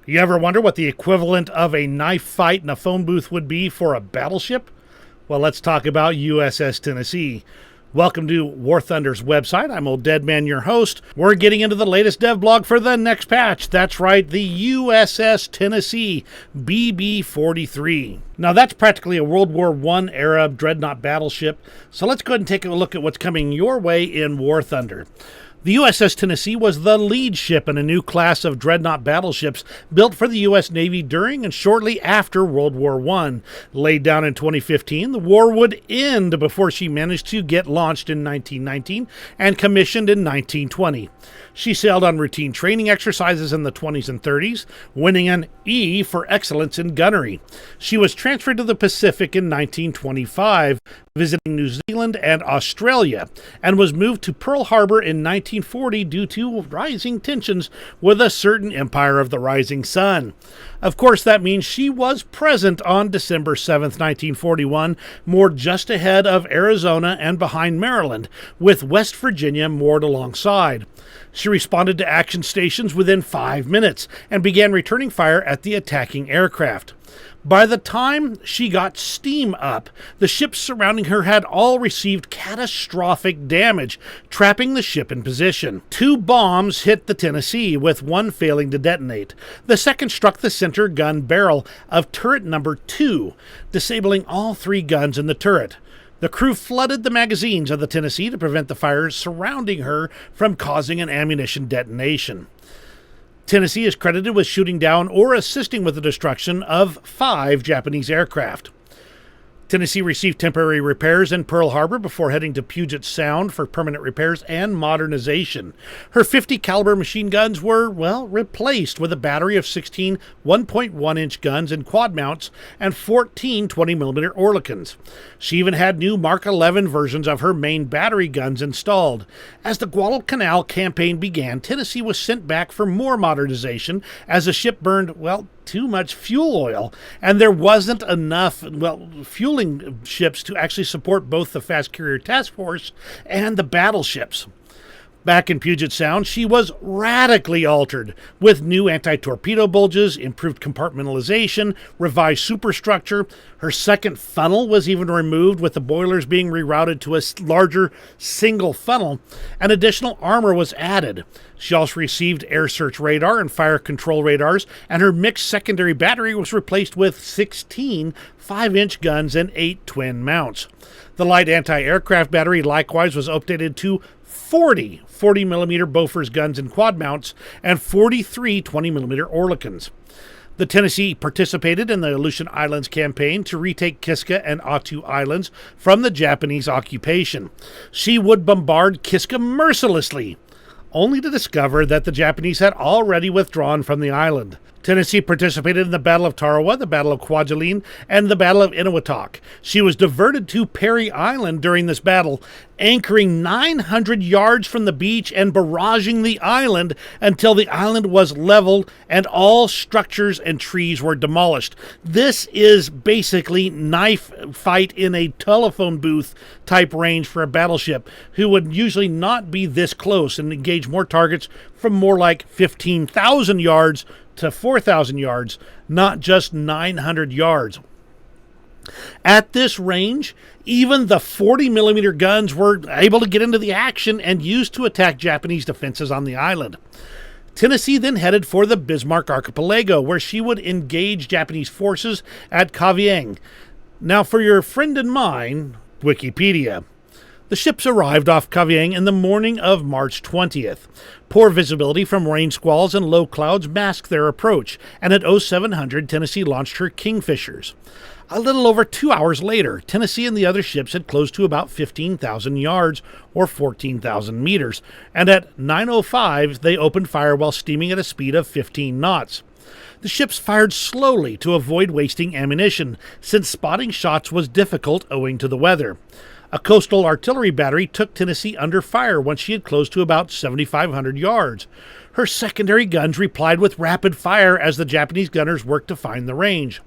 You ever wonder what the equivalent of a knife fight in a phone booth would be for a battleship? Well, let's talk about USS Tennessee. Welcome to War Thunder's website. I'm Old Dead Man, your host. We're getting into the latest devblog for the next patch. That's right, the USS Tennessee BB-43. Now, that's practically a World War I era dreadnought battleship. So let's go ahead and take a look at what's coming your way in War Thunder. The USS Tennessee was the lead ship in a new class of dreadnought battleships built for the U.S. Navy during and shortly after World War I. Laid down in 2015, the war would end before she managed to get launched in 1919 and commissioned in 1920. She sailed on routine training exercises in the 20s and 30s, winning an E for excellence in gunnery. She was transferred to the Pacific in 1925, visiting New Zealand and Australia, and was moved to Pearl Harbor in 1940 due to rising tensions with a certain Empire of the Rising Sun. Of course, that means she was present on December 7th, 1941, moored just ahead of Arizona and behind Maryland, with West Virginia moored alongside. She responded to action stations within 5 minutes and began returning fire at the attacking aircraft. By the time she got steam up, the ships surrounding her had all received catastrophic damage, trapping the ship in position. 2 bombs hit the Tennessee, with one failing to detonate. The second struck the center gun barrel of turret number 2, disabling all 3 guns in the turret. The crew flooded the magazines of the Tennessee to prevent the fires surrounding her from causing an ammunition detonation. Tennessee is credited with shooting down or assisting with the destruction of 5 Japanese aircraft. Tennessee received temporary repairs in Pearl Harbor before heading to Puget Sound for permanent repairs and modernization. Her 50 caliber machine guns were, replaced with a battery of 16 1.1-inch guns and quad mounts and 14 20mm Oerlikons. She even had new Mark 11 versions of her main battery guns installed. As the Guadalcanal campaign began, Tennessee was sent back for more modernization as the ship burned, too much fuel oil, and there wasn't enough, fueling ships to actually support both the Fast Carrier Task Force and the battleships. Back in Puget Sound, she was radically altered, with new anti-torpedo bulges, improved compartmentalization, revised superstructure. Her second funnel was even removed, with the boilers being rerouted to a larger single funnel, and additional armor was added. She also received air search radar and fire control radars, and her mixed secondary battery was replaced with 16 5-inch guns and 8 twin mounts. The light anti-aircraft battery likewise was updated to 40 40mm Bofors guns and quad mounts and 43 20mm Oerlikons. The Tennessee participated in the Aleutian Islands campaign to retake Kiska and Attu Islands from the Japanese occupation. She would bombard Kiska mercilessly, only to discover that the Japanese had already withdrawn from the island. Tennessee participated in the Battle of Tarawa, the Battle of Kwajalein, and the Battle of Eniwetok. She was diverted to Perry Island during this battle, anchoring 900 yards from the beach and barraging the island until the island was leveled and all structures and trees were demolished. This is basically knife fight in a telephone booth type range for a battleship, who would usually not be this close and engage more targets from more like 15,000 yards to 4,000 yards, not just 900 yards. At this range, even the 40mm guns were able to get into the action and used to attack Japanese defenses on the island. Tennessee then headed for the Bismarck Archipelago, where she would engage Japanese forces at Kavieng. Now, for your friend and mine, Wikipedia. The ships arrived off Kavieng in the morning of March 20th. Poor visibility from rain squalls and low clouds masked their approach, and at 0700, Tennessee launched her Kingfishers. A little over 2 hours later, Tennessee and the other ships had closed to about 15,000 yards, or 14,000 meters, and at 9:05, they opened fire while steaming at a speed of 15 knots. The ships fired slowly to avoid wasting ammunition, since spotting shots was difficult owing to the weather. A coastal artillery battery took Tennessee under fire once she had closed to about 7,500 yards. Her secondary guns replied with rapid fire as the Japanese gunners worked to find the range.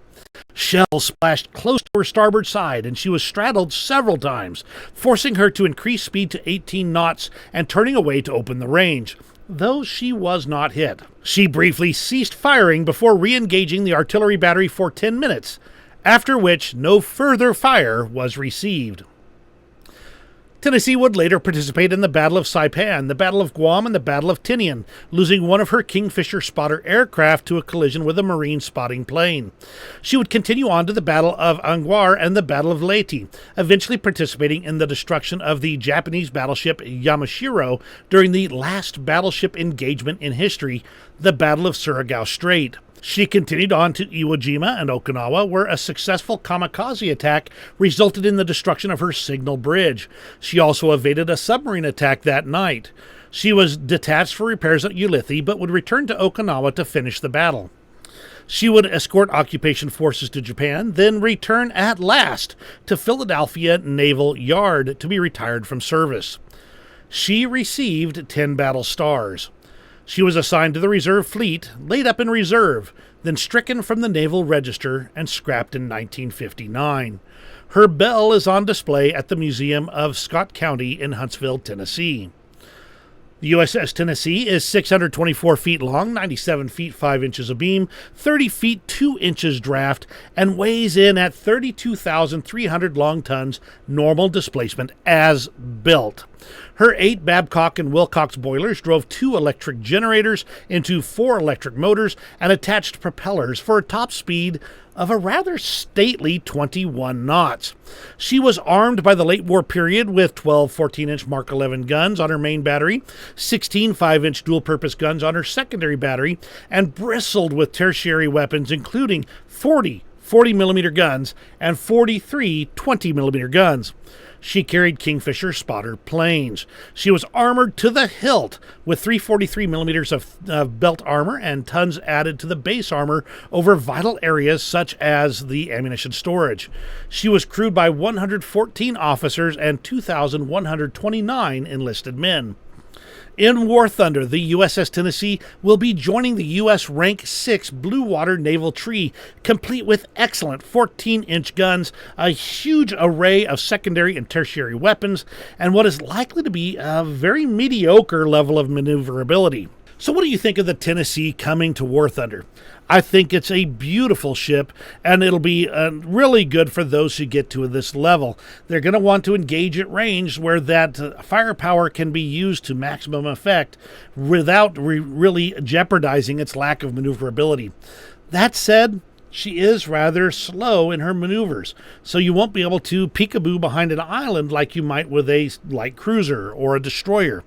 Shells splashed close to her starboard side, and she was straddled several times, forcing her to increase speed to 18 knots and turning away to open the range. though she was not hit. She briefly ceased firing before re-engaging the artillery battery for 10 minutes, after which no further fire was received. Tennessee would later participate in the Battle of Saipan, the Battle of Guam, and the Battle of Tinian, losing one of her Kingfisher spotter aircraft to a collision with a Marine spotting plane. She would continue on to the Battle of Anguar and the Battle of Leyte, eventually participating in the destruction of the Japanese battleship Yamashiro during the last battleship engagement in history, the Battle of Surigao Strait. She continued on to Iwo Jima and Okinawa, where a successful kamikaze attack resulted in the destruction of her signal bridge. She also evaded a submarine attack that night. She was detached for repairs at Ulithi, but would return to Okinawa to finish the battle. She would escort occupation forces to Japan, then return at last to Philadelphia Naval Yard to be retired from service. She received 10 battle stars. She was assigned to the reserve fleet, laid up in reserve, then stricken from the Naval Register and scrapped in 1959. Her bell is on display at the Museum of Scott County in Huntsville, Tennessee. The USS Tennessee is 624 feet long, 97 feet 5 inches abeam, 30 feet 2 inches draft, and weighs in at 32,300 long tons normal displacement as built. Her 8 Babcock and Wilcox boilers drove 2 electric generators into 4 electric motors and attached propellers for a top speed of a rather stately 21 knots. She was armed by the late war period with 12 14-inch Mark 11 guns on her main battery, 16 5-inch dual-purpose guns on her secondary battery, and bristled with tertiary weapons including 40 40mm guns and 43 20mm guns. She carried Kingfisher spotter planes. She was armored to the hilt with 343mm of belt armor and tons added to the base armor over vital areas such as the ammunition storage. She was crewed by 114 officers and 2,129 enlisted men. In War Thunder, the USS Tennessee will be joining the U.S. Rank 6 Blue Water Naval Tree, complete with excellent 14-inch guns, a huge array of secondary and tertiary weapons, and what is likely to be a very mediocre level of maneuverability. So what do you think of the Tennessee coming to War Thunder? I think it's a beautiful ship, and it'll be really good for those who get to this level. They're going to want to engage at range where that firepower can be used to maximum effect without really jeopardizing its lack of maneuverability. That said, she is rather slow in her maneuvers, so you won't be able to peekaboo behind an island like you might with a light cruiser or a destroyer.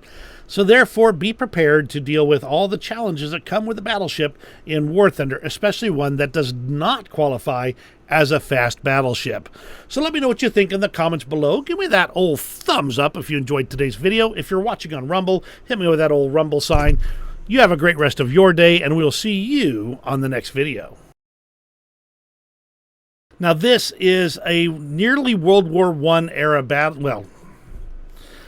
So therefore, be prepared to deal with all the challenges that come with a battleship in War Thunder, especially one that does not qualify as a fast battleship. So let me know what you think in the comments below. Give me that old thumbs up if you enjoyed today's video. If you're watching on Rumble, hit me with that old Rumble sign. You have a great rest of your day, and we'll see you on the next video. Now this is a nearly World War I era battle.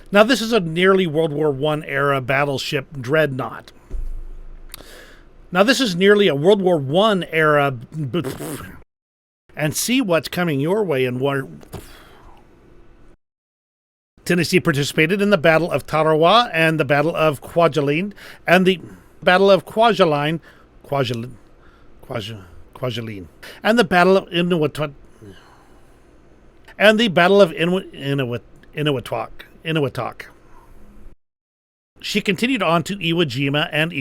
Now this is a nearly World War I era battleship dreadnought. Now this is nearly a World War I era, and see what's coming your way in war. Tennessee participated in the Battle of Tarawa and the Battle of Kwajalein and the Battle of Kwajalein, and the Battle of Inuit and the Battle of Inuitok. She continued on to Iwo Jima and